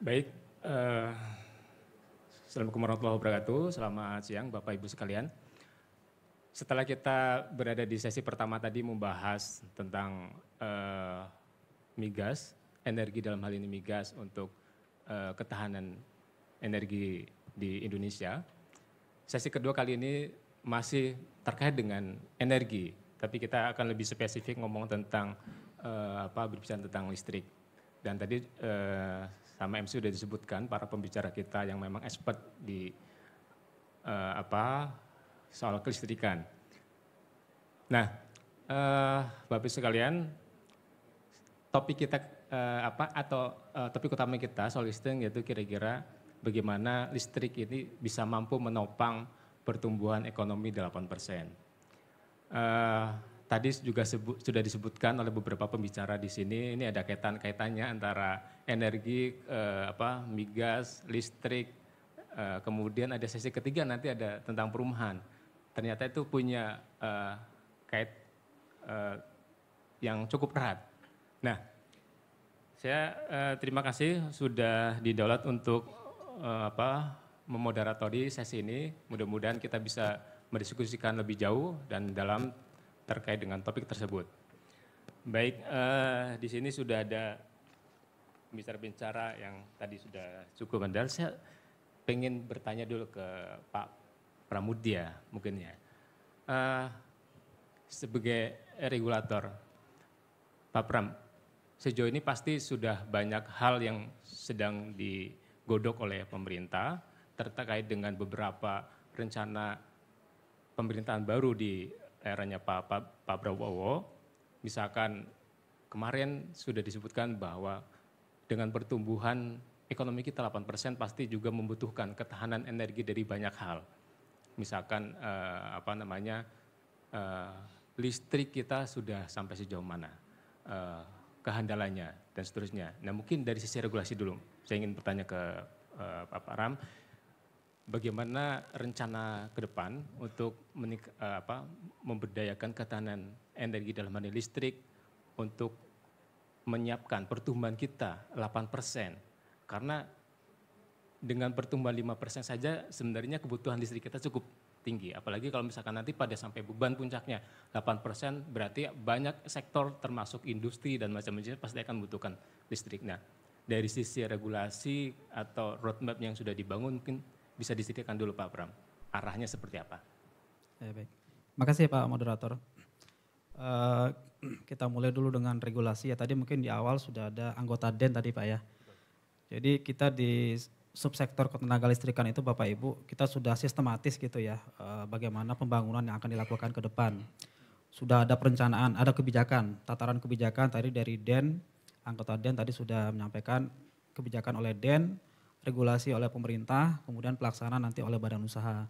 Baik, eh, Assalamualaikum warahmatullahi wabarakatuh. Selamat siang Bapak Ibu sekalian. Setelah kita berada di sesi pertama tadi membahas tentang migas, energi dalam hal ini migas untuk ketahanan energi di Indonesia. Sesi kedua kali ini masih terkait dengan energi, tapi kita akan lebih spesifik ngomong tentang berbicara tentang listrik. Dan tadi sama MC sudah disebutkan para pembicara kita yang memang expert di soal kelistrikan. Nah, Bapak Ibu sekalian, topik kita topik utama kita soal listrik yaitu kira-kira bagaimana listrik ini bisa mampu menopang pertumbuhan ekonomi 8%. Tadi juga sudah disebutkan oleh beberapa pembicara di sini, ini ada kaitannya antara energi, migas, listrik, kemudian ada sesi ketiga nanti ada tentang perumahan. Ternyata itu punya yang cukup erat. Nah, saya terima kasih sudah didaulat untuk memoderatori sesi ini. Mudah-mudahan kita bisa mendiskusikan lebih jauh dan dalam terkait dengan topik tersebut. Baik, di sini sudah ada bicara-bicara yang tadi sudah cukup mendalam. Saya pengen bertanya dulu ke Pak Pramudya mungkin ya. Sebagai regulator, Pak Pram, sejauh ini pasti sudah banyak hal yang sedang digodok oleh pemerintah terkait dengan beberapa rencana pemerintahan baru di eranya Pak Prabowo. Misalkan kemarin sudah disebutkan bahwa dengan pertumbuhan ekonomi kita 8% pasti juga membutuhkan ketahanan energi dari banyak hal. Misalkan listrik kita sudah sampai sejauh mana, kehandalannya dan seterusnya. Nah mungkin dari sisi regulasi dulu, saya ingin bertanya ke Pak Ram, bagaimana rencana ke depan untuk memberdayakan ketahanan energi dalam hal listrik untuk menyiapkan pertumbuhan kita 8%. Karena dengan pertumbuhan 5% saja sebenarnya kebutuhan listrik kita cukup tinggi. Apalagi kalau misalkan nanti pada sampai beban puncaknya 8%, berarti banyak sektor termasuk industri dan macam-macam pasti akan membutuhkan listrik. Nah dari sisi regulasi atau roadmap yang sudah dibangun mungkin bisa diceritakan dulu Pak Pram, arahnya seperti apa? Ya, baik. Makasih Pak Moderator. Kita mulai dulu dengan regulasi ya. Tadi mungkin di awal sudah ada anggota DEN tadi Pak ya. Jadi kita di subsektor ketenaga listrikan itu Bapak Ibu, kita sudah sistematis gitu ya, bagaimana pembangunan yang akan dilakukan ke depan. Sudah ada perencanaan, ada kebijakan, tataran kebijakan tadi dari DEN, anggota DEN tadi sudah menyampaikan kebijakan oleh DEN, regulasi oleh pemerintah, kemudian pelaksanaan nanti oleh badan usaha.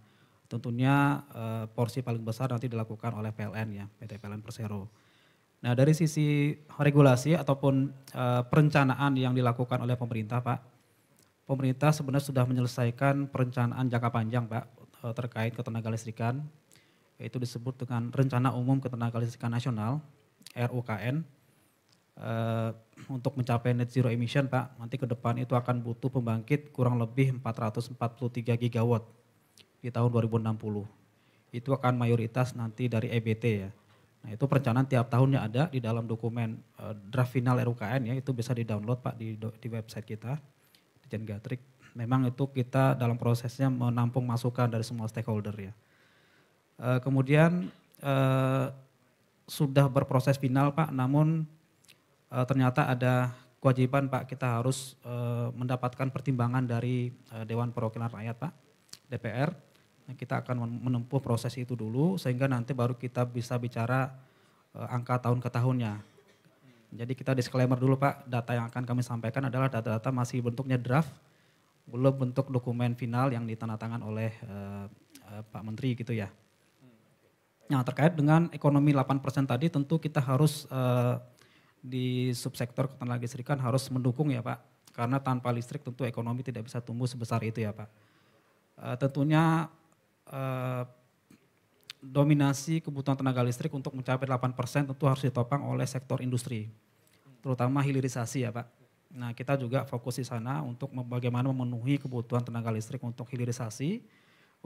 Tentunya porsi paling besar nanti dilakukan oleh PLN ya, PT PLN Persero. Nah dari sisi regulasi ataupun perencanaan yang dilakukan oleh pemerintah Pak, pemerintah sebenarnya sudah menyelesaikan perencanaan jangka panjang Pak terkait ketenaga listrikan, yaitu disebut dengan Rencana Umum Ketenaga Listrikan Nasional, RUKN. Untuk mencapai net zero emission Pak, nanti ke depan itu akan butuh pembangkit kurang lebih 443 gigawatt di tahun 2060. Itu akan mayoritas nanti dari EBT ya. Nah itu perencanaan tiap tahunnya ada di dalam dokumen draft final RUKN ya, itu bisa di-download Pak di website kita, di Jengatrik. Memang itu kita dalam prosesnya menampung masukan dari semua stakeholder ya. Kemudian sudah berproses final Pak, namun ternyata ada kewajiban Pak, kita harus mendapatkan pertimbangan dari Dewan Perwakilan Rakyat Pak, DPR. Nah, kita akan menempuh proses itu dulu sehingga nanti baru kita bisa bicara angka tahun ke tahunnya. Jadi kita disclaimer dulu Pak, data yang akan kami sampaikan adalah data-data masih bentuknya draft, belum bentuk dokumen final yang ditandatangan oleh Pak Menteri gitu ya. Nah terkait dengan ekonomi 8% tadi tentu kita harus di subsektor ketenaga listrikan harus mendukung ya Pak. Karena tanpa listrik tentu ekonomi tidak bisa tumbuh sebesar itu ya Pak. Tentunya dominasi kebutuhan tenaga listrik untuk mencapai 8% tentu harus ditopang oleh sektor industri. Terutama hilirisasi ya Pak. Nah kita juga fokus di sana untuk bagaimana memenuhi kebutuhan tenaga listrik untuk hilirisasi,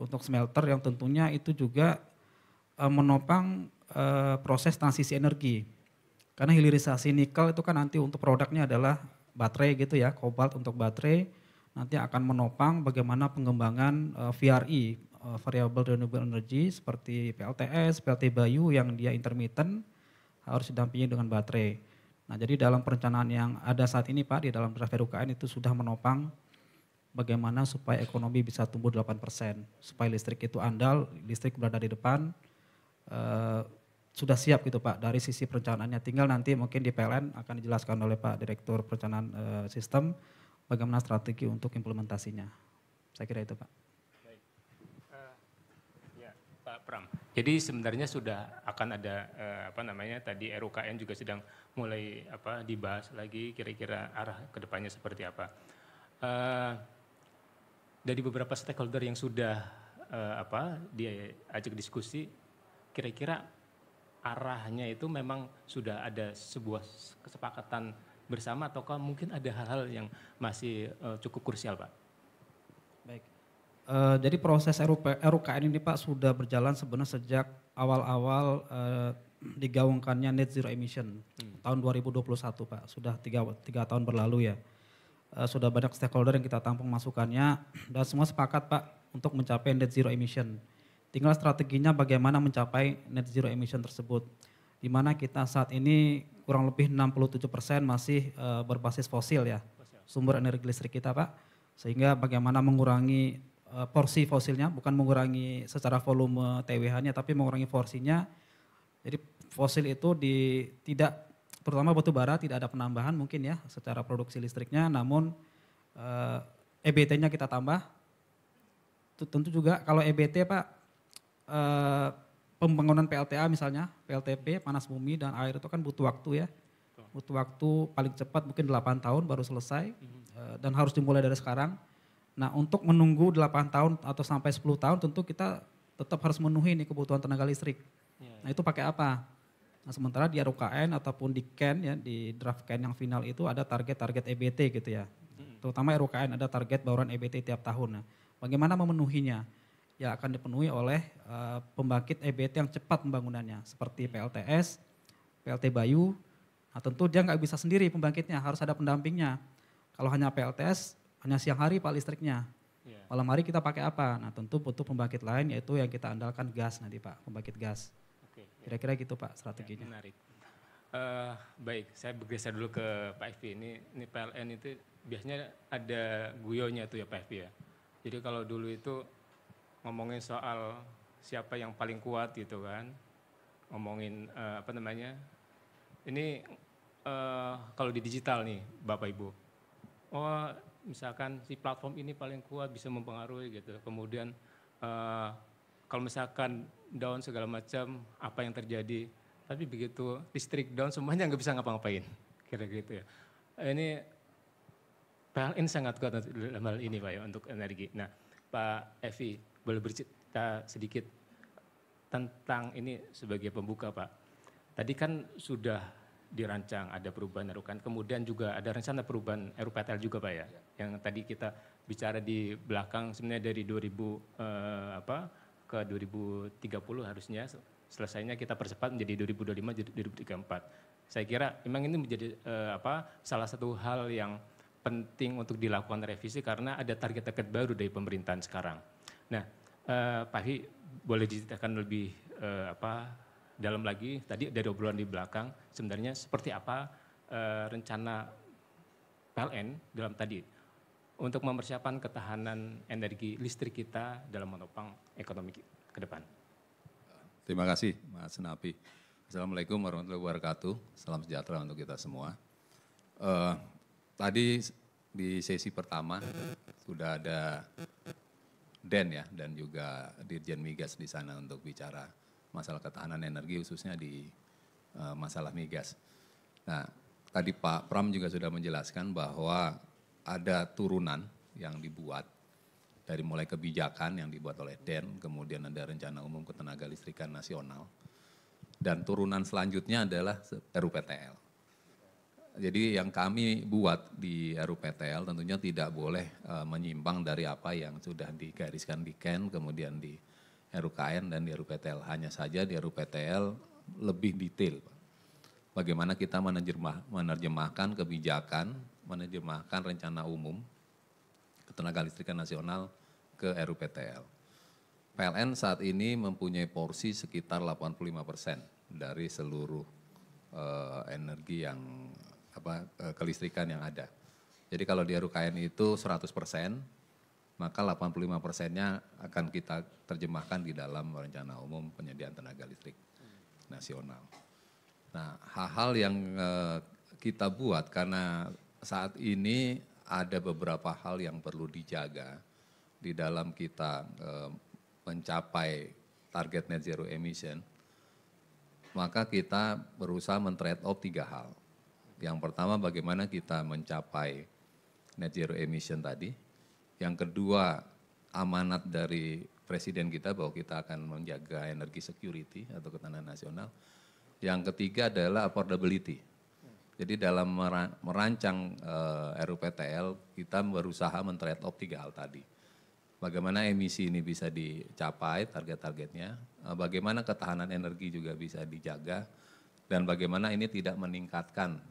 untuk smelter yang tentunya itu juga menopang proses transisi energi. Karena hilirisasi nikel itu kan nanti untuk produknya adalah baterai gitu ya, kobalt untuk baterai, nanti akan menopang bagaimana pengembangan VRE, Variable Renewable Energy seperti PLTS, PLT Bayu yang dia intermittent harus didampingi dengan baterai. Nah jadi dalam perencanaan yang ada saat ini Pak, di dalam draft RUKN itu sudah menopang bagaimana supaya ekonomi bisa tumbuh 8%, supaya listrik itu andal, listrik berada di depan, sudah siap gitu Pak dari sisi perencanaannya. Tinggal nanti mungkin di PLN akan dijelaskan oleh Pak Direktur Perencanaan Sistem bagaimana strategi untuk implementasinya. Saya kira itu Pak. Baik. Ya, Pak Pram. Jadi sebenarnya sudah akan ada tadi RUKN juga sedang mulai dibahas lagi kira-kira arah kedepannya seperti apa. Dari beberapa stakeholder yang sudah diajak diskusi, kira-kira arahnya itu memang sudah ada sebuah kesepakatan bersama ataukah mungkin ada hal-hal yang masih cukup krusial Pak? Baik, jadi proses RUKN ini Pak sudah berjalan sebenarnya sejak awal-awal digaungkannya net zero emission tahun 2021 Pak, sudah tiga tahun berlalu ya. Sudah banyak stakeholder yang kita tampung masukannya dan semua sepakat Pak untuk mencapai net zero emission. Tinggal strateginya bagaimana mencapai net zero emission tersebut. Di mana kita saat ini kurang lebih 67% masih berbasis fosil ya, sumber energi listrik kita Pak. Sehingga bagaimana mengurangi porsi fosilnya, bukan mengurangi secara volume TWH-nya, tapi mengurangi porsinya. Jadi fosil itu terutama batu bara tidak ada penambahan mungkin ya secara produksi listriknya, namun EBT-nya kita tambah. Tentu juga kalau EBT Pak, pembangunan PLTA misalnya, PLTP, panas bumi dan air itu kan butuh waktu ya. Butuh waktu paling cepat mungkin 8 tahun baru selesai dan harus dimulai dari sekarang. Nah untuk menunggu 8 tahun atau sampai 10 tahun tentu kita tetap harus memenuhi nih kebutuhan tenaga listrik. Nah itu pakai apa? Nah sementara di RUKN ataupun di CAN ya, di draft CAN yang final itu ada target-target EBT gitu ya. Terutama RUKN ada target bauran EBT tiap tahun. Nah bagaimana memenuhinya? Ya akan dipenuhi oleh pembangkit EBT yang cepat pembangunannya seperti PLTS, PLT Bayu. Nah tentu dia nggak bisa sendiri pembangkitnya, harus ada pendampingnya. Kalau hanya PLTS, hanya siang hari Pak listriknya. Malam hari kita pakai apa? Nah tentu butuh pembangkit lain yaitu yang kita andalkan gas nanti Pak, pembangkit gas. Kira-kira gitu Pak strateginya. Ya, menarik. Baik, saya bergeser dulu ke Pak Evi. Ini PLN itu biasanya ada guyonya tuh ya Pak Evi ya. Jadi kalau dulu itu ngomongin soal siapa yang paling kuat gitu kan, ngomongin ini kalau di digital nih Bapak Ibu, misalkan si platform ini paling kuat bisa mempengaruhi gitu, kemudian kalau misalkan down segala macam apa yang terjadi, tapi begitu listrik down semuanya nggak bisa ngapa-ngapain, kira-kira gitu ya. Ini PLN sangat kuat dalam hal ini Pak ya untuk energi. Nah Pak Evi, boleh bercerita sedikit tentang ini sebagai pembuka Pak. Tadi kan sudah dirancang ada perubahan RUKN, kemudian juga ada rencana perubahan RUPTL juga Pak ya. Yang tadi kita bicara di belakang sebenarnya dari 2000 ke 2030 harusnya selesainya kita percepat menjadi 2025 jadi 2034. Saya kira memang ini menjadi salah satu hal yang penting untuk dilakukan revisi karena ada target-target baru dari pemerintahan sekarang. Nah, Pak Hi boleh diceritakan lebih dalam lagi tadi dari obrolan di belakang sebenarnya seperti apa rencana PLN dalam tadi untuk mempersiapkan ketahanan energi listrik kita dalam menopang ekonomi ke depan. Terima kasih Mas Napi. Assalamualaikum warahmatullahi wabarakatuh. Salam sejahtera untuk kita semua. Tadi di sesi pertama sudah ada Den ya dan juga Dirjen Migas di sana untuk bicara masalah ketahanan energi khususnya di masalah migas. Nah, tadi Pak Pram juga sudah menjelaskan bahwa ada turunan yang dibuat dari mulai kebijakan yang dibuat oleh DEN, kemudian ada rencana umum ketenagalistrikan nasional, dan turunan selanjutnya adalah RUPTL. Jadi yang kami buat di RUPTL tentunya tidak boleh menyimpang dari apa yang sudah digariskan di KEN, kemudian di RUKN dan di RUPTL. Hanya saja di RUPTL lebih detail, Pak. Bagaimana kita menerjemahkan kebijakan, menerjemahkan rencana umum ketenagalistrikan nasional ke RUPTL. PLN saat ini mempunyai porsi sekitar 85% dari seluruh energi yang kelistrikan yang ada. Jadi kalau di RUKN itu 100%, maka 85%-nya akan kita terjemahkan di dalam rencana umum penyediaan tenaga listrik nasional. Nah, hal-hal yang kita buat karena saat ini ada beberapa hal yang perlu dijaga di dalam kita mencapai target net zero emission, maka kita berusaha men-trade off 3 hal. Yang pertama bagaimana kita mencapai net zero emission tadi. Yang kedua amanat dari Presiden kita bahwa kita akan menjaga energi security atau ketahanan nasional. Yang ketiga adalah affordability. Jadi dalam merancang RUPTL kita berusaha men-trade off 3 hal tadi. Bagaimana emisi ini bisa dicapai target-targetnya, bagaimana ketahanan energi juga bisa dijaga, dan bagaimana ini tidak meningkatkan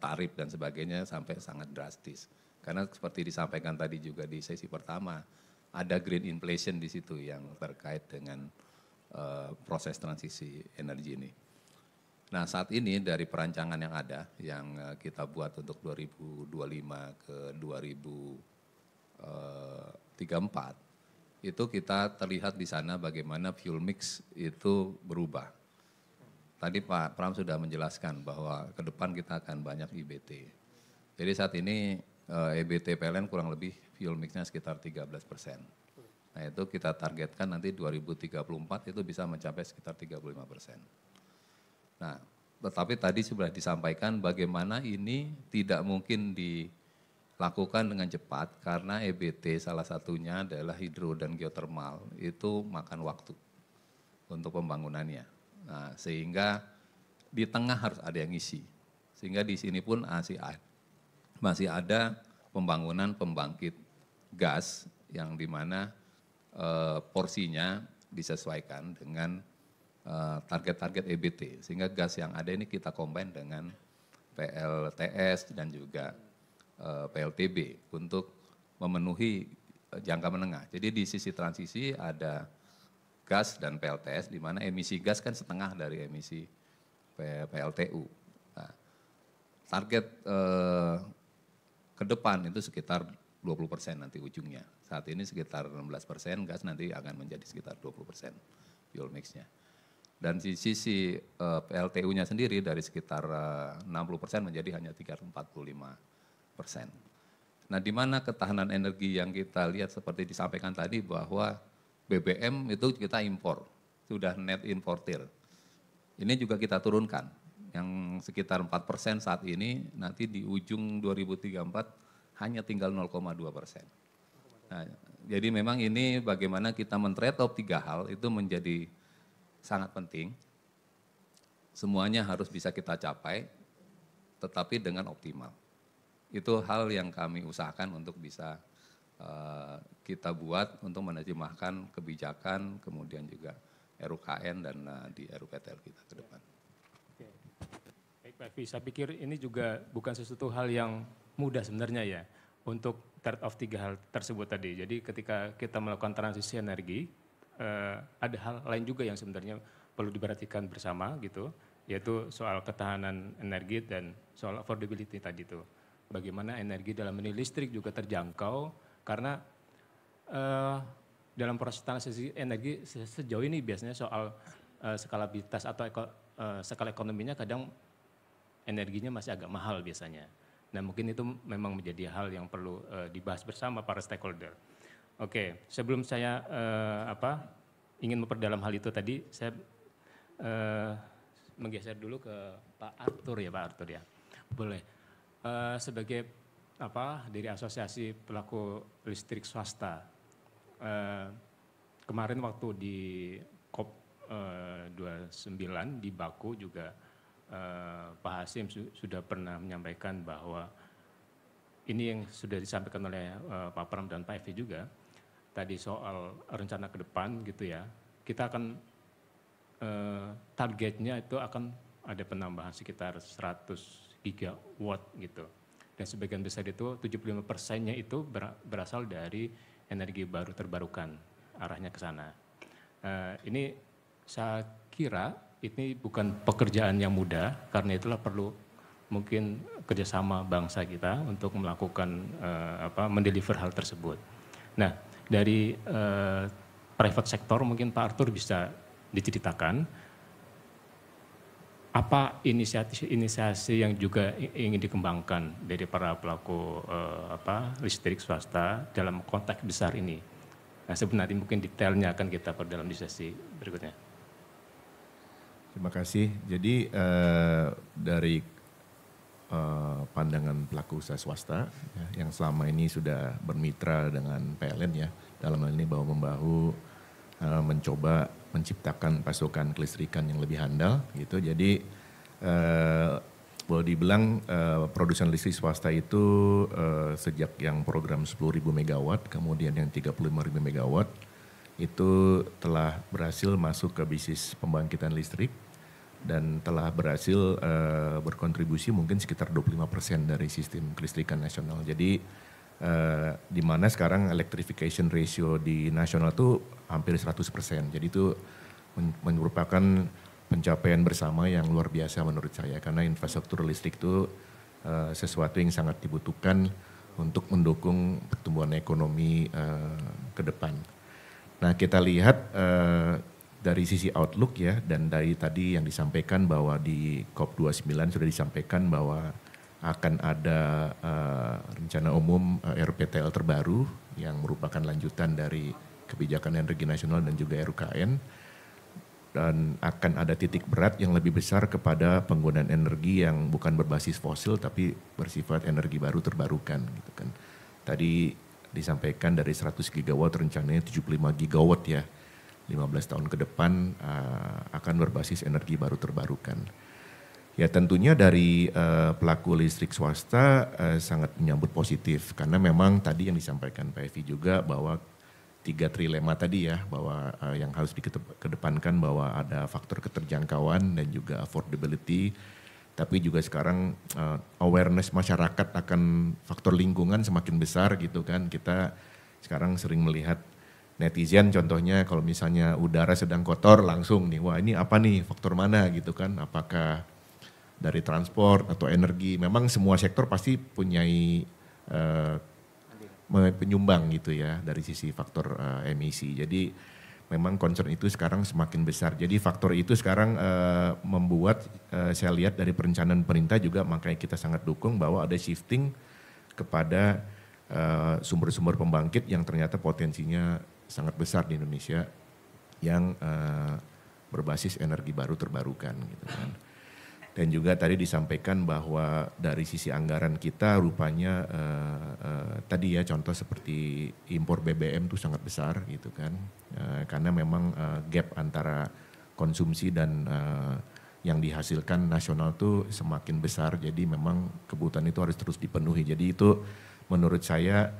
tarif dan sebagainya sampai sangat drastis. Karena seperti disampaikan tadi juga di sesi pertama, ada green inflation di situ yang terkait dengan proses transisi energi ini. Nah saat ini dari perancangan yang ada, yang kita buat untuk 2025 ke 2034, itu kita terlihat di sana bagaimana fuel mix itu berubah. Tadi Pak Pram sudah menjelaskan bahwa ke depan kita akan banyak IBT. Jadi saat ini EBT PLN kurang lebih fuel mixnya sekitar 13%. Nah itu kita targetkan nanti 2034 itu bisa mencapai sekitar 35%. Nah, tetapi tadi sudah disampaikan bagaimana ini tidak mungkin dilakukan dengan cepat karena EBT salah satunya adalah hidro dan geothermal, itu makan waktu untuk pembangunannya. Nah, sehingga di tengah harus ada yang ngisi. Sehingga di sini pun masih ada pembangunan pembangkit gas yang dimana porsinya disesuaikan dengan target-target EBT, sehingga gas yang ada ini kita combine dengan PLTS dan juga PLTB untuk memenuhi jangka menengah. Jadi di sisi transisi ada gas dan PLTS, di mana emisi gas kan setengah dari emisi PLTU. Nah, target ke depan itu sekitar 20% nanti ujungnya. Saat ini sekitar 16%, gas nanti akan menjadi sekitar 20% fuel mix-nya. Dan di sisi PLTU-nya sendiri dari sekitar 60% menjadi hanya 45%. Nah di mana ketahanan energi yang kita lihat seperti disampaikan tadi bahwa BBM itu kita impor, sudah net importir. Ini juga kita turunkan, yang sekitar 4% saat ini nanti di ujung 2034 hanya tinggal 0,2%. Nah, jadi memang ini bagaimana kita men-trade off 3 hal itu menjadi sangat penting. Semuanya harus bisa kita capai, tetapi dengan optimal. Itu hal yang kami usahakan untuk bisa kita buat untuk menerjemahkan kebijakan, kemudian juga RUKN dan di RUPTL kita ke depan. Oke. Baik Pak Evi, saya pikir ini juga bukan sesuatu hal yang mudah sebenarnya ya untuk trade off 3 hal tersebut tadi. Jadi ketika kita melakukan transisi energi, ada hal lain juga yang sebenarnya perlu diperhatikan bersama gitu, yaitu soal ketahanan energi dan soal affordability tadi itu. Bagaimana energi dalam ini listrik juga terjangkau, karena dalam proses transisi energi sejauh ini biasanya soal skalabilitas atau skala ekonominya kadang energinya masih agak mahal biasanya. Nah mungkin itu memang menjadi hal yang perlu dibahas bersama para stakeholder. Oke, sebelum saya ingin memperdalam hal itu tadi, saya menggeser dulu ke Pak Arthur ya, boleh. Sebagai dari Asosiasi Pelaku Listrik Swasta, kemarin waktu di COP 29 di Baku juga Pak Hasim sudah pernah menyampaikan bahwa ini yang sudah disampaikan oleh Pak Pram dan Pak Evi juga, tadi soal rencana ke depan gitu ya, kita akan targetnya itu akan ada penambahan sekitar 100 gigawatt gitu. Dan sebagian besar itu 75%-nya itu berasal dari energi baru terbarukan, arahnya ke sana. Ini saya kira ini bukan pekerjaan yang mudah, karena itulah perlu mungkin kerjasama bangsa kita untuk melakukan mendeliver hal tersebut. Nah, dari private sector mungkin Pak Arthur bisa diceritakan apa inisiasi yang juga ingin dikembangkan dari para pelaku listrik swasta dalam konteks besar ini. Nah, sebenarnya mungkin detailnya akan kita perdalam di sesi berikutnya. Terima kasih. Jadi dari pandangan pelaku usaha swasta ya, yang selama ini sudah bermitra dengan PLN ya, dalam hal ini bahu-membahu mencoba menciptakan pasokan kelistrikan yang lebih handal gitu. Jadi boleh dibilang produsen listrik swasta itu sejak yang program 10.000 megawatt, kemudian yang 35.000 megawatt itu telah berhasil masuk ke bisnis pembangkitan listrik dan telah berhasil berkontribusi mungkin sekitar 25% dari sistem kelistrikan nasional. Jadi di mana sekarang electrification ratio di nasional itu hampir 100%. Jadi itu merupakan pencapaian bersama yang luar biasa menurut saya, karena infrastruktur listrik itu sesuatu yang sangat dibutuhkan untuk mendukung pertumbuhan ekonomi ke depan. Nah, kita lihat dari sisi outlook ya, dan dari tadi yang disampaikan bahwa di COP29 sudah disampaikan bahwa akan ada rencana umum RPTL terbaru yang merupakan lanjutan dari kebijakan energi nasional dan juga RUKN, dan akan ada titik berat yang lebih besar kepada penggunaan energi yang bukan berbasis fosil tapi bersifat energi baru terbarukan gitu kan. Tadi disampaikan dari 100 gigawatt rencananya 75 gigawatt ya, 15 tahun ke depan akan berbasis energi baru terbarukan. Ya tentunya dari pelaku listrik swasta sangat menyambut positif, karena memang tadi yang disampaikan Pak Evi juga bahwa 3 trilema tadi ya, bahwa yang harus dikedepankan bahwa ada faktor keterjangkauan dan juga affordability, tapi juga sekarang awareness masyarakat akan faktor lingkungan semakin besar gitu kan. Kita sekarang sering melihat netizen contohnya kalau misalnya udara sedang kotor langsung nih, wah ini apa nih, faktor mana gitu kan, apakah dari transport atau energi. Memang semua sektor pasti punyai penyumbang gitu ya dari sisi faktor emisi. Jadi memang concern itu sekarang semakin besar. Jadi faktor itu sekarang membuat saya lihat dari perencanaan pemerintah juga, makanya kita sangat dukung bahwa ada shifting kepada sumber-sumber pembangkit yang ternyata potensinya sangat besar di Indonesia yang berbasis energi baru terbarukan gitu kan. Dan juga tadi disampaikan bahwa dari sisi anggaran kita rupanya tadi ya contoh seperti impor BBM itu sangat besar gitu kan. Karena memang gap antara konsumsi dan yang dihasilkan nasional itu semakin besar. Jadi memang kebutuhan itu harus terus dipenuhi. Jadi itu menurut saya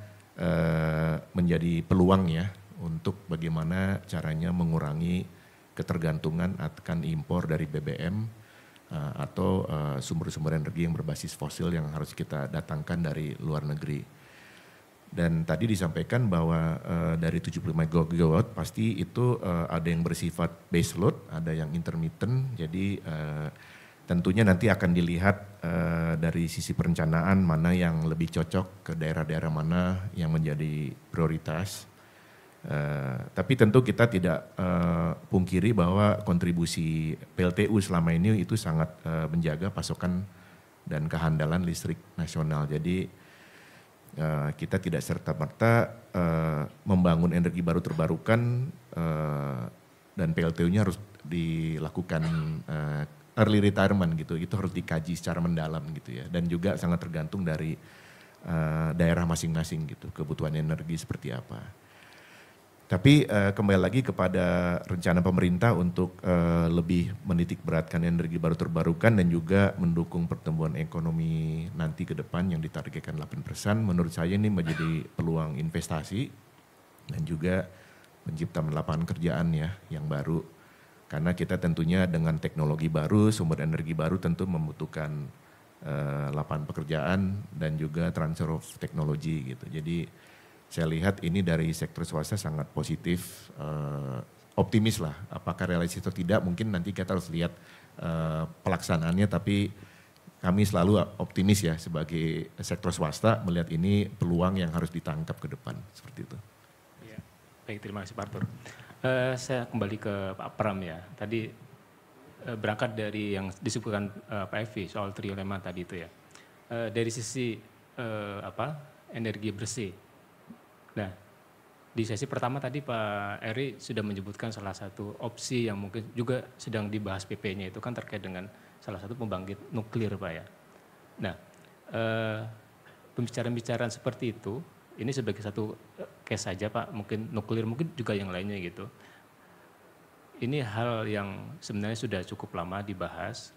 menjadi peluang ya untuk bagaimana caranya mengurangi ketergantungan akan impor dari BBM atau sumber-sumber energi yang berbasis fosil yang harus kita datangkan dari luar negeri. Dan tadi disampaikan bahwa dari 75 gigawatt pasti itu ada yang bersifat base load, ada yang intermittent. Jadi tentunya nanti akan dilihat dari sisi perencanaan mana yang lebih cocok ke daerah-daerah mana yang menjadi prioritas. Tapi tentu kita tidak pungkiri bahwa kontribusi PLTU selama ini itu sangat menjaga pasokan dan kehandalan listrik nasional. Jadi kita tidak serta-merta membangun energi baru terbarukan dan PLTU-nya harus dilakukan early retirement gitu. Itu harus dikaji secara mendalam gitu ya. Dan juga sangat tergantung dari daerah masing-masing gitu, kebutuhan energi seperti apa. Tapi kembali lagi kepada rencana pemerintah untuk lebih menitik beratkan energi baru terbarukan dan juga mendukung pertumbuhan ekonomi nanti ke depan yang ditargetkan 8%. Menurut saya ini menjadi peluang investasi dan juga penciptaan lapangan kerjaan ya yang baru. Karena kita tentunya dengan teknologi baru, sumber energi baru tentu membutuhkan lapangan pekerjaan dan juga transfer of technology gitu. Jadi saya lihat ini dari sektor swasta sangat positif, optimis lah. Apakah realistis atau tidak mungkin nanti kita harus lihat pelaksanaannya, tapi kami selalu optimis ya sebagai sektor swasta melihat ini peluang yang harus ditangkap ke depan, seperti itu. Ya. Baik, terima kasih Pak Arthur. Saya kembali ke Pak Pram ya. Tadi berangkat dari yang disebutkan Pak Evi soal trilemma tadi itu ya. Dari sisi energi bersih. Nah, di sesi pertama tadi Pak Eri sudah menyebutkan salah satu opsi yang mungkin juga sedang dibahas PP-nya itu kan terkait dengan salah satu pembangkit nuklir Pak ya. Nah, pembicaraan-pembicaraan seperti itu, ini sebagai satu case saja Pak, mungkin nuklir, mungkin juga yang lainnya gitu. Ini hal yang sebenarnya sudah cukup lama dibahas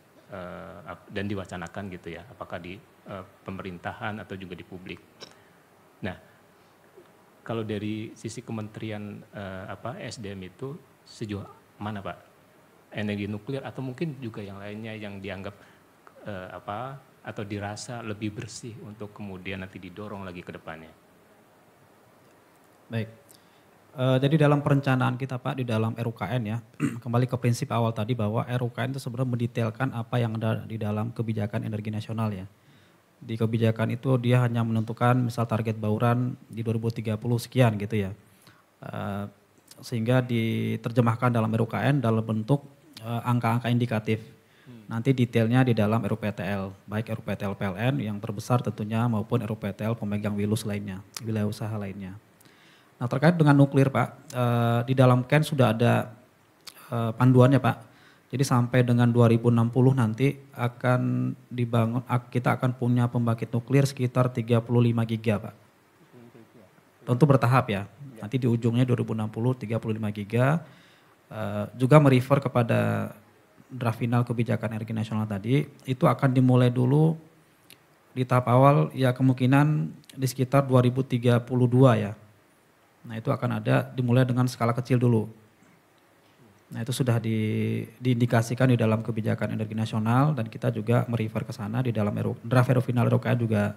dan diwacanakan gitu ya, apakah di pemerintahan atau juga di publik. Nah, kalau dari sisi Kementerian SDM itu sejauh mana Pak? Energi nuklir atau mungkin juga yang lainnya yang dianggap atau dirasa lebih bersih untuk kemudian nanti didorong lagi ke depannya? Baik. Jadi dalam perencanaan kita Pak di dalam RUKN ya, kembali ke prinsip awal tadi bahwa RUKN itu sebenarnya mendetailkan apa yang ada di dalam kebijakan energi nasional ya. Di kebijakan itu dia hanya menentukan misal target bauran di 2030 sekian gitu ya. Sehingga diterjemahkan dalam RUKN dalam bentuk angka-angka indikatif. Nanti detailnya di dalam RUPTL, baik RUPTL PLN yang terbesar tentunya maupun RUPTL pemegang wilus lainnya, wilayah usaha lainnya. Nah terkait dengan nuklir Pak, di dalam KEN sudah ada panduannya Pak. Jadi sampai dengan 2060 nanti akan dibangun, kita akan punya pembangkit nuklir sekitar 35 giga Pak. Tentu bertahap ya, nanti di ujungnya 2060 35 giga. Juga merefer kepada draft final kebijakan energi nasional tadi, itu akan dimulai dulu di tahap awal ya kemungkinan di sekitar 2032 ya. Nah itu akan ada dimulai dengan skala kecil dulu. Nah itu sudah diindikasikan di dalam kebijakan energi nasional dan kita juga merefer ke sana di dalam draft final RUKN juga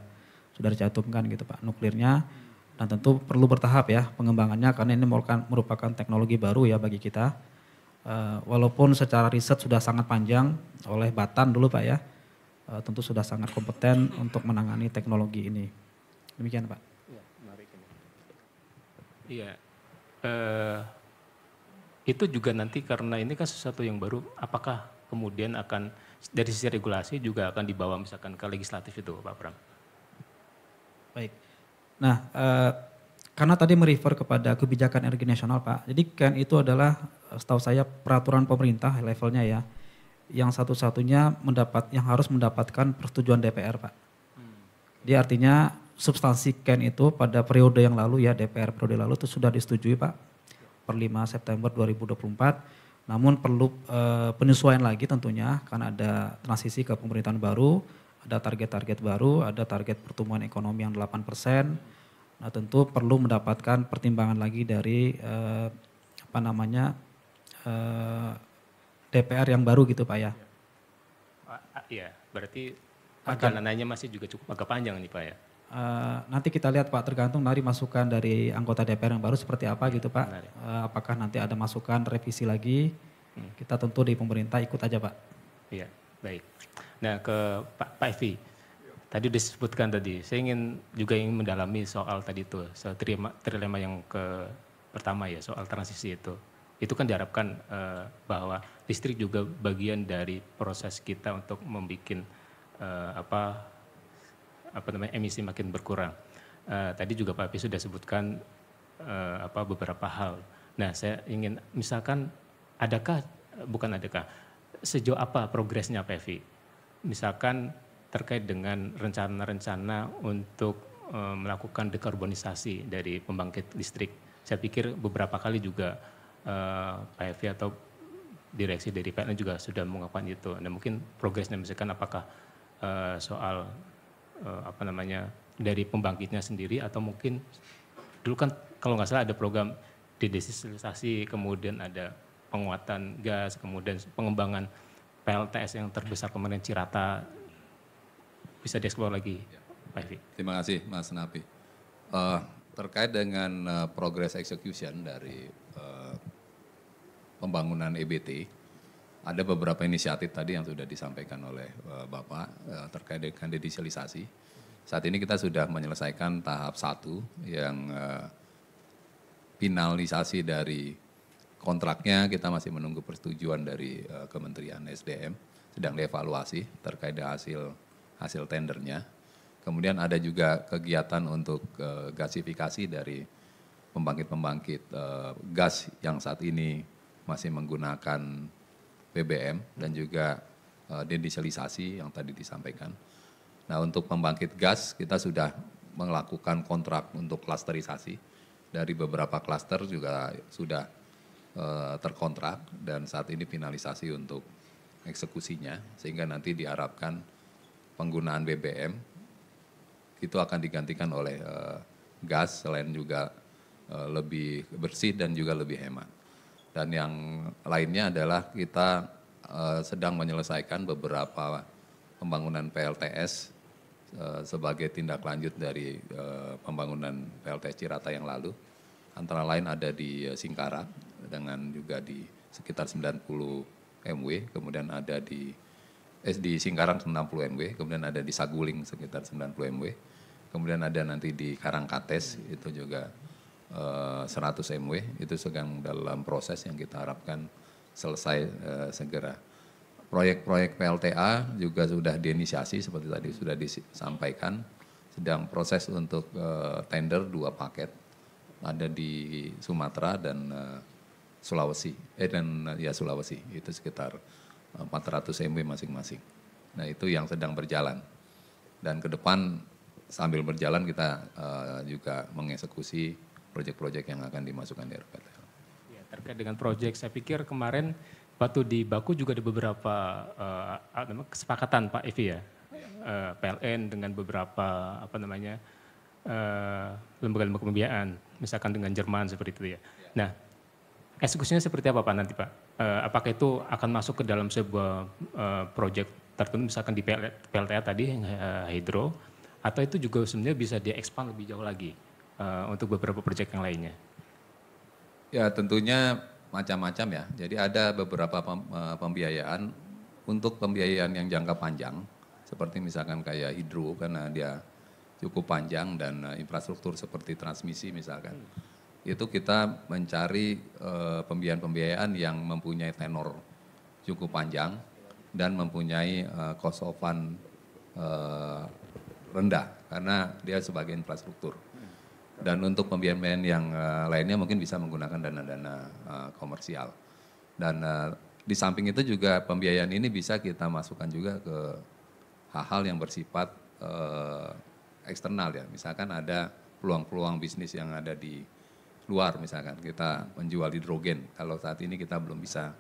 sudah dicantumkan gitu Pak nuklirnya. Dan tentu perlu bertahap ya pengembangannya karena ini merupakan teknologi baru ya bagi kita. Walaupun secara riset sudah sangat panjang oleh Batan dulu Pak ya, tentu sudah sangat kompeten untuk menangani teknologi ini. Demikian Pak. Iya, menarik ini. Iya. Itu juga nanti karena ini kan sesuatu yang baru, apakah kemudian akan dari sisi regulasi juga akan dibawa misalkan ke legislatif itu Pak Pram? Baik. Nah karena tadi merefer kepada kebijakan energi nasional Pak, jadi KEN itu adalah setahu saya peraturan pemerintah levelnya ya, yang satu-satunya yang harus mendapatkan persetujuan DPR Pak. Jadi artinya substansi KEN itu pada periode yang lalu ya, DPR periode lalu itu sudah disetujui Pak. Per 5 September 2024, namun perlu penyesuaian lagi tentunya karena ada transisi ke pemerintahan baru, ada target-target baru, ada target pertumbuhan ekonomi yang 8%. Nah tentu perlu mendapatkan pertimbangan lagi dari DPR yang baru gitu Pak ya. Iya, berarti perjalanannya masih juga cukup agak panjang nih Pak ya. Nanti kita lihat Pak tergantung dari masukan dari anggota DPR yang baru seperti apa gitu Pak. Apakah nanti ada masukan revisi lagi, kita tentu di pemerintah ikut aja Pak. Iya, baik. Nah ke Pak Evi, tadi disebutkan tadi, saya ingin mendalami soal tadi itu, soal trilema yang pertama ya, soal transisi itu. Itu kan diharapkan bahwa listrik juga bagian dari proses kita untuk membuat emisi makin berkurang. Tadi juga Pak Evi sudah sebutkan beberapa hal. Nah, saya ingin misalkan sejauh apa progresnya Pak Evi? Misalkan terkait dengan rencana-rencana untuk melakukan dekarbonisasi dari pembangkit listrik Saya pikir beberapa kali juga Pak Evi atau direksi dari PLN juga sudah mengungkapkan itu. Nah mungkin progresnya misalkan apakah soal apa namanya dari pembangkitnya sendiri atau mungkin dulu kan kalau nggak salah ada program dedesilitasi, kemudian ada penguatan gas, kemudian pengembangan PLTS yang terbesar kemarin Cirata, bisa dieksplor lagi Pak Evi. Terima kasih Mas Napi. Terkait dengan progress execution dari pembangunan EBT, ada beberapa inisiatif tadi yang sudah disampaikan oleh Bapak terkait dengan dedesilitasi. Saat ini kita sudah menyelesaikan tahap 1 yang finalisasi dari kontraknya, kita masih menunggu persetujuan dari Kementerian SDM, sedang dievaluasi terkait dengan hasil tendernya. Kemudian ada juga kegiatan untuk gasifikasi dari pembangkit-pembangkit gas yang saat ini masih menggunakan BBM dan juga dedesilitasi yang tadi disampaikan. Nah untuk pembangkit gas kita sudah melakukan kontrak untuk klasterisasi. Dari beberapa klaster juga sudah terkontrak dan saat ini finalisasi untuk eksekusinya. Sehingga nanti diharapkan penggunaan BBM itu akan digantikan oleh gas selain juga lebih bersih dan juga lebih hemat. Dan yang lainnya adalah kita sedang menyelesaikan beberapa pembangunan PLTS sebagai tindak lanjut dari pembangunan PLTS Cirata yang lalu. Antara lain ada di Singkarak dengan juga di sekitar 90 MW, kemudian ada di Singkarak 60 MW, kemudian ada di Saguling sekitar 90 MW, kemudian ada nanti di Karangkates itu juga 100 MW, itu sedang dalam proses yang kita harapkan selesai segera. Proyek-proyek PLTA juga sudah diinisiasi seperti tadi sudah disampaikan, sedang proses untuk tender 2 paket, ada di Sumatera dan Sulawesi, Sulawesi, itu sekitar 400 MW masing-masing. Nah itu yang sedang berjalan. Dan ke depan sambil berjalan kita juga mengeksekusi proyek-proyek yang akan dimasukkan di RPTL. Ya, terkait dengan proyek, saya pikir kemarin waktu di Baku juga ada beberapa kesepakatan Pak Evi ya, PLN dengan beberapa lembaga-lembaga pembiayaan, misalkan dengan Jerman seperti itu ya. Nah, eksekusinya seperti apa Pak nanti Pak? Apakah itu akan masuk ke dalam sebuah proyek tertentu, misalkan di PLTA tadi yang hidro, atau itu juga sebenarnya bisa di-expand lebih jauh lagi untuk beberapa proyek yang lainnya? Ya tentunya macam-macam ya. Jadi ada beberapa pembiayaan untuk pembiayaan yang jangka panjang, seperti misalkan kayak hidro karena dia cukup panjang dan infrastruktur seperti transmisi misalkan. Itu kita mencari pembiayaan yang mempunyai tenor cukup panjang dan mempunyai cost of fund rendah karena dia sebagai infrastruktur. Dan untuk pembiayaan yang lainnya mungkin bisa menggunakan dana-dana komersial. Dan di samping itu juga pembiayaan ini bisa kita masukkan juga ke hal-hal yang bersifat eksternal ya. Misalkan ada peluang-peluang bisnis yang ada di luar, misalkan kita menjual hidrogen. Kalau saat ini kita belum bisa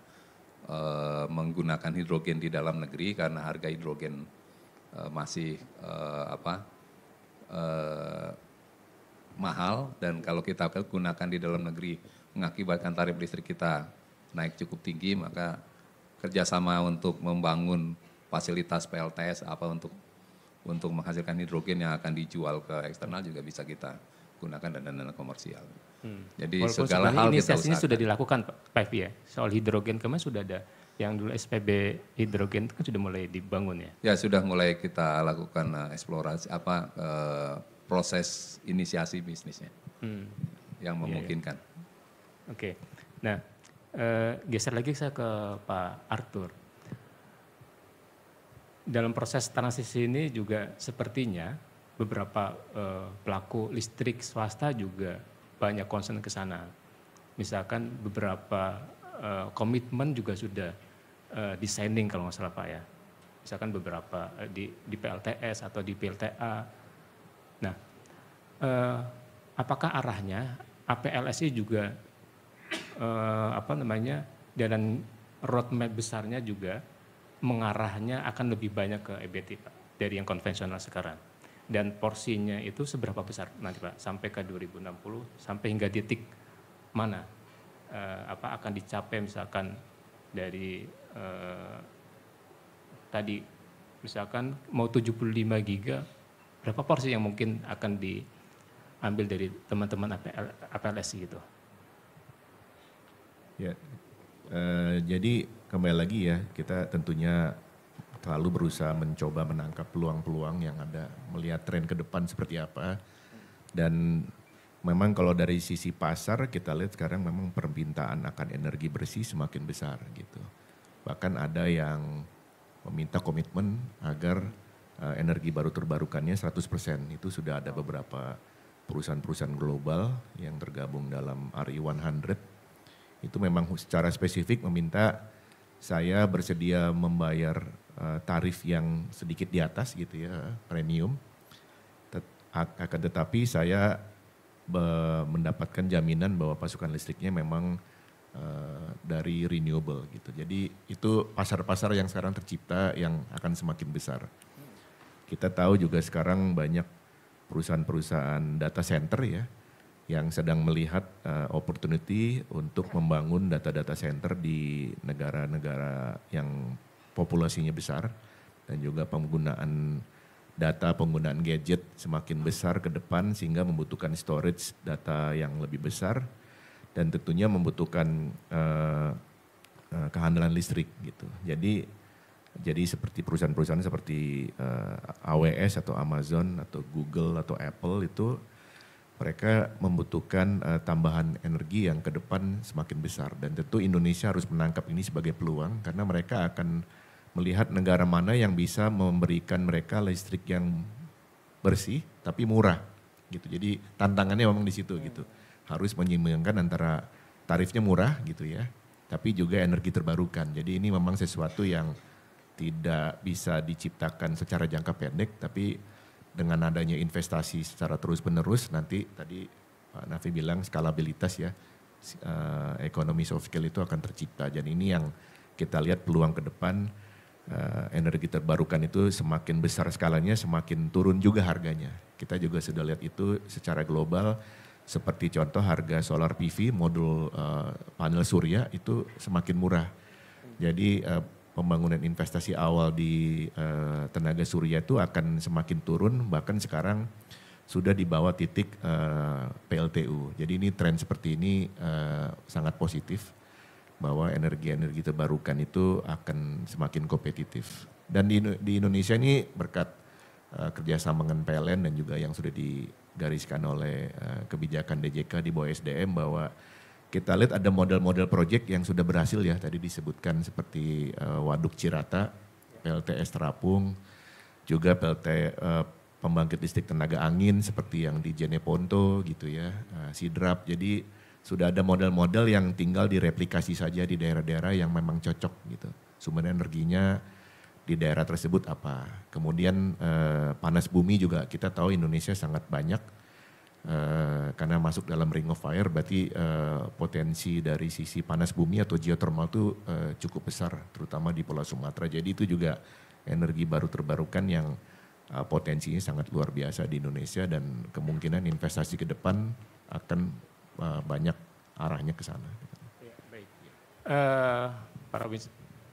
menggunakan hidrogen di dalam negeri karena harga hidrogen masih mahal, dan kalau kita gunakan di dalam negeri mengakibatkan tarif listrik kita naik cukup tinggi, maka kerjasama untuk membangun fasilitas PLTS untuk menghasilkan hidrogen yang akan dijual ke eksternal juga bisa kita gunakan dana-dana komersial. Jadi walaupun segala hal kita usahakan. Ini sudah dilakukan Pak Evi ya, soal hidrogen kemarin sudah ada. Yang dulu SPB hidrogen itu kan sudah mulai dibangun ya? Ya sudah mulai kita lakukan eksplorasi proses inisiasi bisnisnya yang memungkinkan. Oke. Nah geser lagi saya ke Pak Arthur. Dalam proses transisi ini juga sepertinya beberapa pelaku listrik swasta juga banyak concern ke sana. Misalkan beberapa komitmen juga sudah designing kalau nggak salah Pak ya. Misalkan beberapa di PLTS atau di PLTA. Nah, apakah arahnya APLSI juga dan roadmap besarnya juga mengarahnya akan lebih banyak ke EBT Pak dari yang konvensional sekarang. Dan porsinya itu seberapa besar nanti Pak sampai ke 2060 sampai hingga titik mana akan dicapai misalkan dari tadi misalkan mau 75 giga berapa porsi yang mungkin akan diambil dari teman-teman APLSI gitu. Ya, jadi kembali lagi ya, kita tentunya selalu berusaha mencoba menangkap peluang-peluang yang ada, melihat tren ke depan seperti apa. Dan memang kalau dari sisi pasar kita lihat sekarang memang permintaan akan energi bersih semakin besar gitu. Bahkan ada yang meminta komitmen agar energi baru terbarukannya 100%. Itu sudah ada beberapa perusahaan-perusahaan global yang tergabung dalam RE100. Itu memang secara spesifik meminta saya bersedia membayar tarif yang sedikit di atas gitu ya, premium. Akan tetapi saya mendapatkan jaminan bahwa pasokan listriknya memang dari renewable gitu. Jadi itu pasar-pasar yang sekarang tercipta yang akan semakin besar. Kita tahu juga sekarang banyak perusahaan-perusahaan data center ya yang sedang melihat opportunity untuk membangun data-data center di negara-negara yang populasinya besar dan juga penggunaan data, penggunaan gadget semakin besar ke depan sehingga membutuhkan storage data yang lebih besar dan tentunya membutuhkan kehandalan listrik gitu. Jadi seperti perusahaan-perusahaan seperti AWS atau Amazon atau Google atau Apple itu mereka membutuhkan tambahan energi yang ke depan semakin besar dan tentu Indonesia harus menangkap ini sebagai peluang karena mereka akan melihat negara mana yang bisa memberikan mereka listrik yang bersih tapi murah gitu. Jadi tantangannya memang di situ gitu. Harus menyeimbangkan antara tarifnya murah gitu ya, tapi juga energi terbarukan. Jadi ini memang sesuatu yang tidak bisa diciptakan secara jangka pendek, tapi dengan adanya investasi secara terus-menerus nanti tadi Pak Nafi bilang skalabilitas ya, ekonomi of scale itu akan tercipta. Dan ini yang kita lihat peluang ke depan, energi terbarukan itu semakin besar skalanya, semakin turun juga harganya. Kita juga sudah lihat itu secara global, seperti contoh harga solar PV, modul panel surya itu semakin murah. Jadi pembangunan investasi awal di tenaga surya itu akan semakin turun, bahkan sekarang sudah di bawah titik PLTU. Jadi ini tren seperti ini sangat positif bahwa energi-energi terbarukan itu akan semakin kompetitif. Dan di Indonesia ini berkat kerjasama dengan PLN dan juga yang sudah digariskan oleh kebijakan DJK di bawah SDM bahwa kita lihat ada model-model proyek yang sudah berhasil ya, tadi disebutkan seperti Waduk Cirata, PLTS Terapung, juga pembangkit listrik tenaga angin seperti yang di Jeneponto gitu ya, Sidrap. Jadi sudah ada model-model yang tinggal direplikasi saja di daerah-daerah yang memang cocok gitu. Sumber energinya di daerah tersebut apa. Kemudian panas bumi juga kita tahu Indonesia sangat banyak. Karena masuk dalam ring of fire berarti potensi dari sisi panas bumi atau geothermal itu cukup besar terutama di Pulau Sumatera. Jadi itu juga energi baru terbarukan yang potensinya sangat luar biasa di Indonesia dan kemungkinan investasi ke depan akan banyak arahnya ke sana. Ya, baik.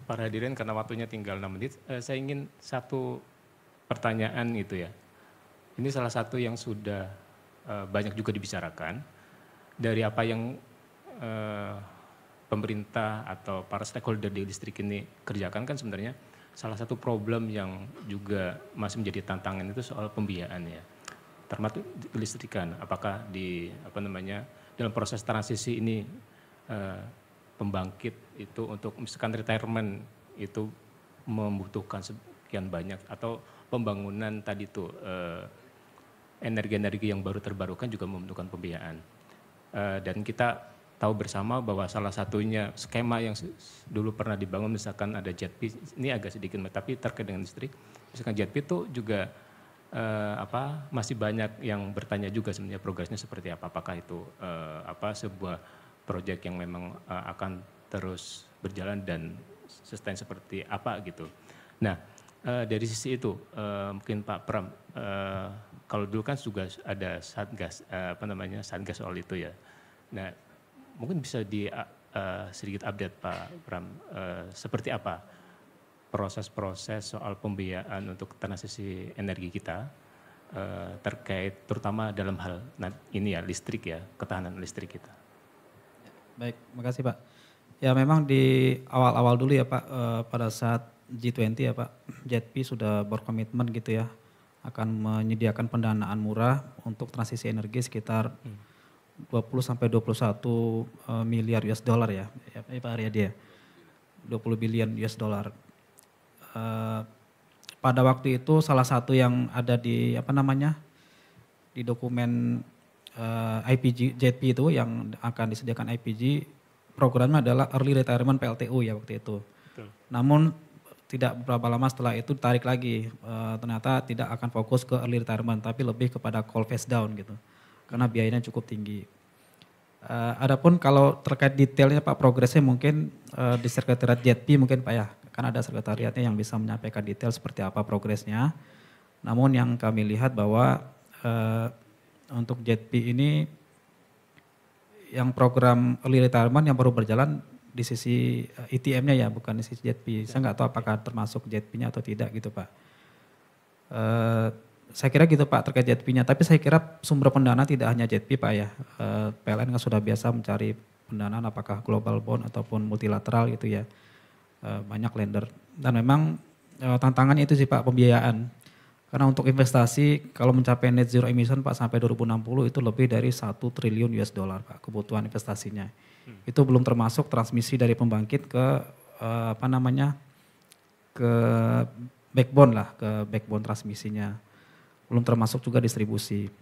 Para hadirin karena waktunya tinggal 6 menit, saya ingin satu pertanyaan itu ya. Ini salah satu yang sudah banyak juga dibicarakan dari apa yang pemerintah atau para stakeholder di listrik ini kerjakan kan sebenarnya salah satu problem yang juga masih menjadi tantangan itu soal pembiayaan ya, termasuk kelistrikan. Apakah dalam proses transisi ini pembangkit itu untuk misalkan retirement itu membutuhkan sekian banyak atau pembangunan tadi tuh energi-energi yang baru terbarukan juga membutuhkan pembiayaan. Dan kita tahu bersama bahwa salah satunya skema yang dulu pernah dibangun misalkan ada JETP, ini agak sedikit tapi terkait dengan listrik. Misalkan JETP itu juga masih banyak yang bertanya juga sebenarnya progresnya seperti apa. Apakah itu sebuah proyek yang memang akan terus berjalan dan sustain seperti apa gitu. Nah, dari sisi itu mungkin Pak Pram, kalau dulu kan juga ada satgas satgas soal itu ya. Nah, mungkin bisa sedikit update Pak Pram, seperti apa proses-proses soal pembiayaan untuk transisi energi kita terkait terutama dalam hal ini ya listrik ya, ketahanan listrik kita. Baik, makasih Pak. Ya memang di awal-awal dulu ya Pak, pada saat G20 ya Pak, JETP sudah berkomitmen gitu ya, akan menyediakan pendanaan murah untuk transisi energi sekitar 20 sampai 21 miliar US dollar ya Pak Aryadi ya, 20 billion US dollar. Pada waktu itu salah satu yang ada di di dokumen IPG JETP itu yang akan disediakan IPG, programnya adalah Early Retirement PLTU ya waktu itu. Betul. Namun tidak berapa lama setelah itu tarik lagi, ternyata tidak akan fokus ke early retirement tapi lebih kepada coal phase down gitu, karena biayanya cukup tinggi. Adapun kalau terkait detailnya Pak, progresnya mungkin di sekretariat JETP mungkin Pak ya, kan ada sekretariatnya yang bisa menyampaikan detail seperti apa progresnya. Namun yang kami lihat bahwa untuk JETP ini yang program early retirement yang baru berjalan di sisi ITM-nya ya, bukan di sisi JETP. Saya nggak tahu apakah termasuk JETP-nya atau tidak gitu Pak. Saya kira gitu Pak terkait JETP-nya, tapi saya kira sumber pendanaan tidak hanya JETP Pak ya. PLN kan sudah biasa mencari pendanaan apakah global bond ataupun multilateral gitu ya. Banyak lender. Dan memang tantangannya itu sih Pak, pembiayaan. Karena untuk investasi kalau mencapai net zero emission Pak sampai 2060 itu lebih dari 1 triliun US dollar Pak kebutuhan investasinya. Itu belum termasuk transmisi dari pembangkit ke ke backbone lah, ke backbone transmisinya. Belum termasuk juga distribusi.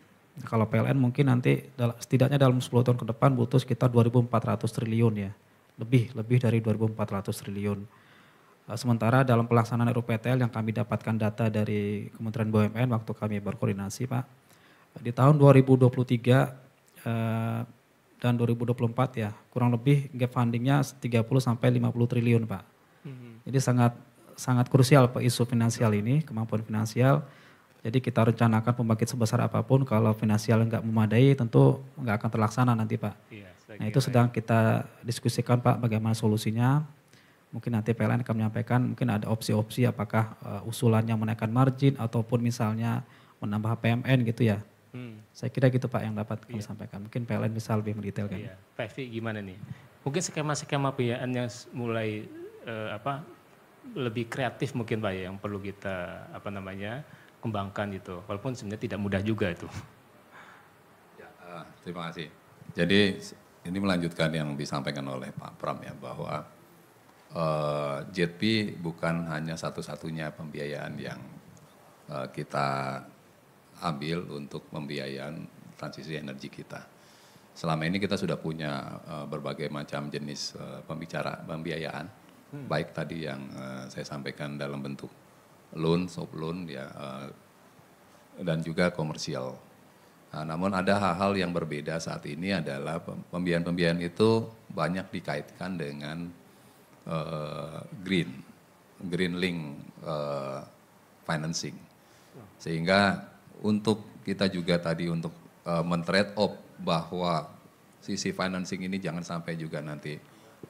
Kalau PLN mungkin nanti setidaknya dalam 10 tahun ke depan butuh sekitar 2.400 triliun ya. Lebih dari 2.400 triliun. Sementara dalam pelaksanaan RUPTL yang kami dapatkan data dari Kementerian BUMN waktu kami berkoordinasi Pak, di tahun 2023 dan 2024 ya kurang lebih gap fundingnya 30 sampai 50 triliun Pak. Jadi sangat krusial Pak isu finansial ini, kemampuan finansial. Jadi kita rencanakan pembangkit sebesar apapun kalau finansial nggak memadai tentu nggak akan terlaksana nanti Pak. Iya, Nah itu sedang kita diskusikan Pak bagaimana solusinya. Mungkin nanti PLN akan menyampaikan mungkin ada opsi-opsi apakah usulannya menaikkan margin ataupun misalnya menambah PMN gitu ya. Saya kira gitu Pak yang dapat kami sampaikan. Mungkin PLN bisa lebih mendetailkan. Iya. Pak Evi gimana nih? Mungkin skema-skema pembiayaan yang mulai lebih kreatif mungkin Pak ya yang perlu kita kembangkan gitu. Walaupun sebenarnya tidak mudah juga itu. Ya, terima kasih. Jadi ini melanjutkan yang disampaikan oleh Pak Pram ya bahwa JETP bukan hanya satu-satunya pembiayaan yang kita ambil untuk pembiayaan transisi energi kita. Selama ini kita sudah punya berbagai macam jenis pembiayaan, baik tadi yang saya sampaikan dalam bentuk loan, soft loan ya, dan juga komersial. Nah, namun ada hal-hal yang berbeda saat ini adalah pembiayaan-pembiayaan itu banyak dikaitkan dengan green link financing, sehingga untuk kita juga tadi untuk men-trade off bahwa sisi financing ini jangan sampai juga nanti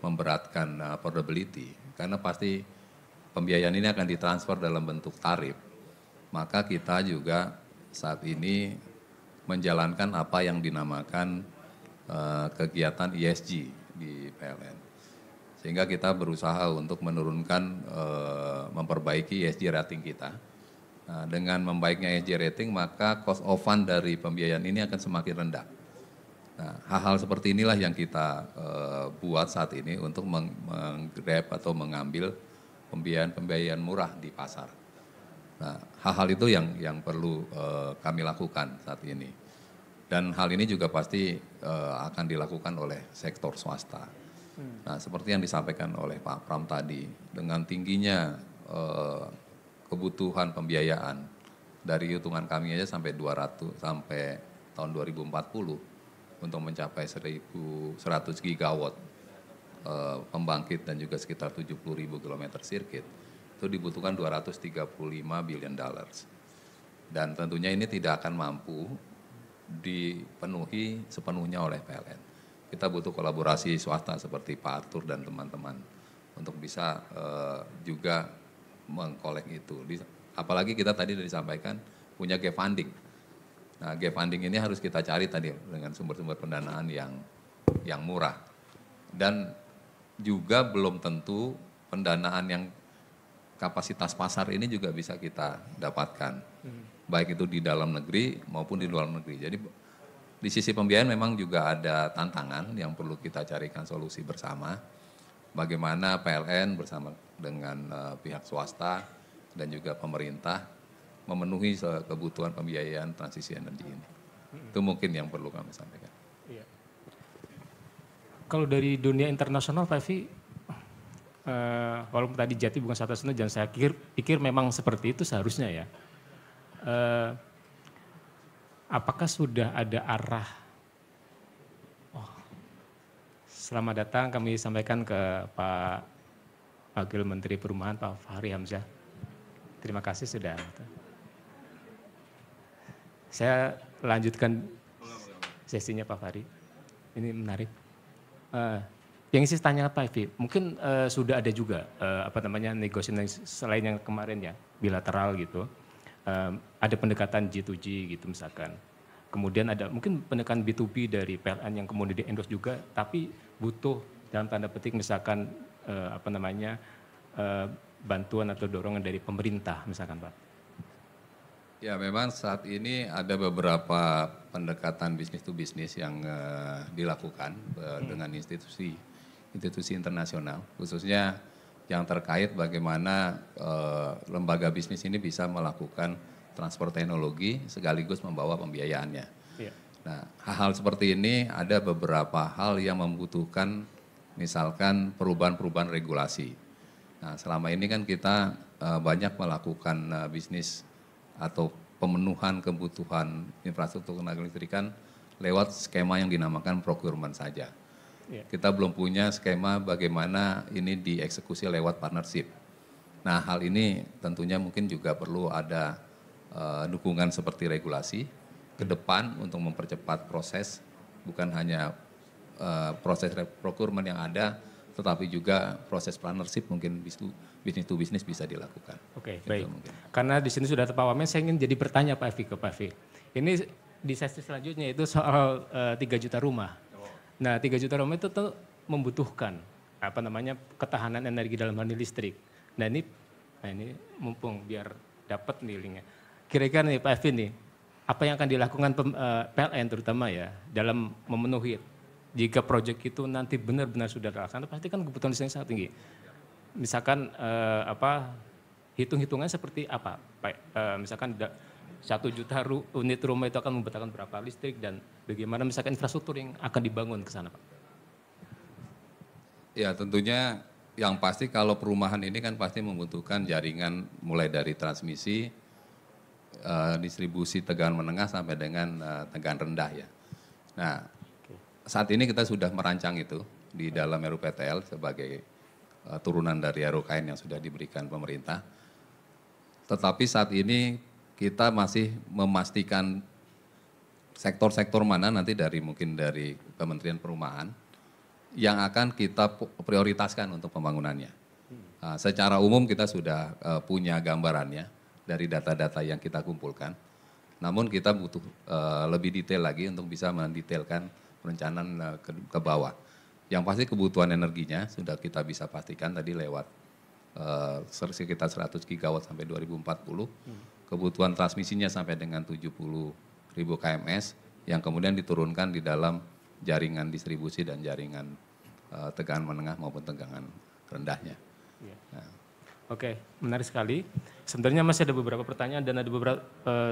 memberatkan affordability, karena pasti pembiayaan ini akan ditransfer dalam bentuk tarif, maka kita juga saat ini menjalankan apa yang dinamakan kegiatan ESG di PLN. Sehingga kita berusaha untuk menurunkan, memperbaiki ESG rating kita. Nah, dengan membaiknya ESG rating maka cost of fund dari pembiayaan ini akan semakin rendah. Nah, hal-hal seperti inilah yang kita buat saat ini untuk menggrab atau mengambil pembiayaan murah di pasar. Nah, hal-hal itu yang perlu kami lakukan saat ini. Dan hal ini juga pasti akan dilakukan oleh sektor swasta. Nah, seperti yang disampaikan oleh Pak Pram tadi, dengan tingginya kebutuhan pembiayaan dari hitungan kami aja sampai 200 sampai tahun 2040 untuk mencapai 1.100 gigawatt pembangkit dan juga sekitar 70.000 kilometer sirkuit itu dibutuhkan 235 billion dollars. Dan tentunya ini tidak akan mampu dipenuhi sepenuhnya oleh PLN. Kita butuh kolaborasi swasta seperti Pak Arthur dan teman-teman untuk bisa juga mengkolek itu. Apalagi kita tadi sudah disampaikan punya gap funding. Nah, gap funding ini harus kita cari tadi dengan sumber-sumber pendanaan yang murah. Dan juga belum tentu pendanaan yang kapasitas pasar ini juga bisa kita dapatkan. Baik itu di dalam negeri maupun di luar negeri. Jadi di sisi pembiayaan memang juga ada tantangan yang perlu kita carikan solusi bersama. Bagaimana PLN bersama dengan pihak swasta dan juga pemerintah memenuhi kebutuhan pembiayaan transisi energi ini. Itu mungkin yang perlu kami sampaikan. Iya. Kalau dari dunia internasional Pak Evi, walaupun tadi Jati bukan satu-satunya dan saya pikir memang seperti itu seharusnya ya. Apakah sudah ada arah? Selamat datang kami sampaikan ke Pak Wakil Menteri Perumahan Pak Fahri Hamzah. Terima kasih sudah. Saya lanjutkan sesinya Pak Fahri. Ini menarik. Yang saya tanya Pak Evi, mungkin sudah ada juga negosiasi selain yang kemarin ya bilateral gitu. Ada pendekatan G2G gitu misalkan. Kemudian ada mungkin pendekatan B2B dari PLN yang kemudian di-endorse juga, tapi butuh dalam tanda petik misalkan bantuan atau dorongan dari pemerintah misalkan Pak. Ya memang saat ini ada beberapa pendekatan bisnis to bisnis yang dilakukan dengan institusi internasional, khususnya yang terkait bagaimana lembaga bisnis ini bisa melakukan transfer teknologi sekaligus membawa pembiayaannya. Iya. Nah, hal-hal seperti ini ada beberapa hal yang membutuhkan misalkan perubahan-perubahan regulasi. Nah, selama ini kan kita banyak melakukan bisnis atau pemenuhan kebutuhan infrastruktur tenaga listrikan lewat skema yang dinamakan procurement saja. Yeah. Kita belum punya skema bagaimana ini dieksekusi lewat partnership. Nah, hal ini tentunya mungkin juga perlu ada dukungan seperti regulasi ke depan untuk mempercepat proses, bukan hanya proses procurement yang ada, tetapi juga proses partnership mungkin bisnis to bisnis bisa dilakukan. Oke, baik. Mungkin. Karena di sini sudah ada Pak Wamen, saya ingin jadi bertanya Pak Evi ke Pak Evi. Ini di sesi selanjutnya itu soal 3 juta rumah. Nah, 3 juta rumah itu tuh membutuhkan ketahanan energi dalam hal listrik. Nah ini mumpung biar dapat nih linknya. Kira-kira nih Pak Evi nih, apa yang akan dilakukan PLN terutama ya dalam memenuhi jika proyek itu nanti benar-benar sudah terlaksana, pasti kan kebutuhan listriknya sangat tinggi. Misalkan hitung-hitungannya seperti apa? Misalkan 1 juta unit rumah itu akan membutuhkan berapa listrik dan bagaimana misalkan infrastruktur yang akan dibangun ke sana Pak? Ya tentunya yang pasti kalau perumahan ini kan pasti membutuhkan jaringan mulai dari transmisi, distribusi tegangan menengah sampai dengan tegangan rendah ya. Nah saat ini kita sudah merancang itu di dalam RUPTL sebagai turunan dari RUKN yang sudah diberikan pemerintah. Tetapi saat ini kita masih memastikan sektor-sektor mana nanti mungkin dari Kementerian Perumahan yang akan kita prioritaskan untuk pembangunannya. Secara umum kita sudah punya gambarannya dari data-data yang kita kumpulkan. Namun kita butuh lebih detail lagi untuk bisa mendetailkan perencanaan ke bawah. Yang pasti kebutuhan energinya sudah kita bisa pastikan tadi lewat sekitar 100 gigawatt sampai 2040. Kebutuhan transmisinya sampai dengan 70.000 kms yang kemudian diturunkan di dalam jaringan distribusi dan jaringan tegangan menengah maupun tegangan rendahnya. Ya. Nah. Oke, menarik sekali. Sebenarnya masih ada beberapa pertanyaan dan ada beberapa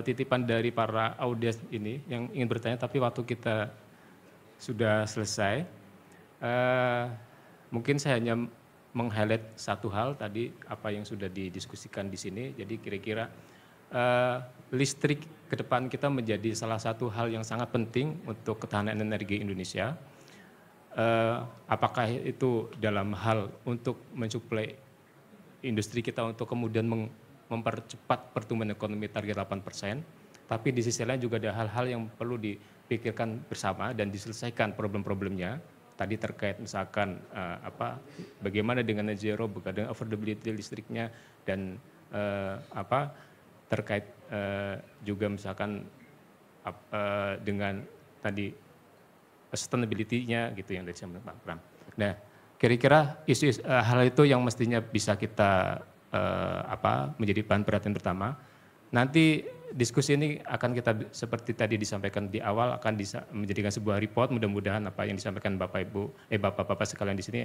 titipan dari para audiens ini yang ingin bertanya, tapi waktu kita sudah selesai. Mungkin saya hanya meng-highlight satu hal tadi apa yang sudah didiskusikan di sini. Jadi kira-kira listrik ke depan kita menjadi salah satu hal yang sangat penting untuk ketahanan energi Indonesia. Apakah itu dalam hal untuk mensuplai industri kita untuk kemudian mempercepat pertumbuhan ekonomi target 8%, tapi di sisi lain juga ada hal-hal yang perlu dipikirkan bersama dan diselesaikan problem-problemnya. Tadi terkait misalkan bagaimana dengan net zero, bagaimana dengan affordability listriknya, dan terkait juga misalkan dengan tadi sustainability-nya gitu yang dari Pak Pram. Nah, kira-kira isu hal itu yang mestinya bisa kita menjadi bahan perhatian pertama. Nanti diskusi ini akan kita seperti tadi disampaikan di awal akan menjadikan sebuah report. Mudah-mudahan apa yang disampaikan Bapak-Bapak sekalian di sini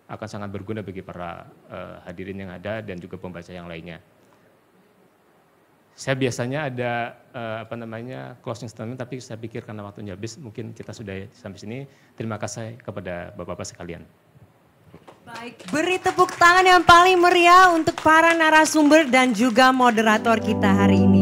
akan sangat berguna bagi para hadirin yang ada dan juga pembaca yang lainnya. Saya biasanya ada closing statement, tapi saya pikir karena waktunya habis mungkin kita sudah sampai sini. Terima kasih kepada Bapak-Bapak sekalian. Baik, beri tepuk tangan yang paling meriah untuk para narasumber dan juga moderator kita hari ini.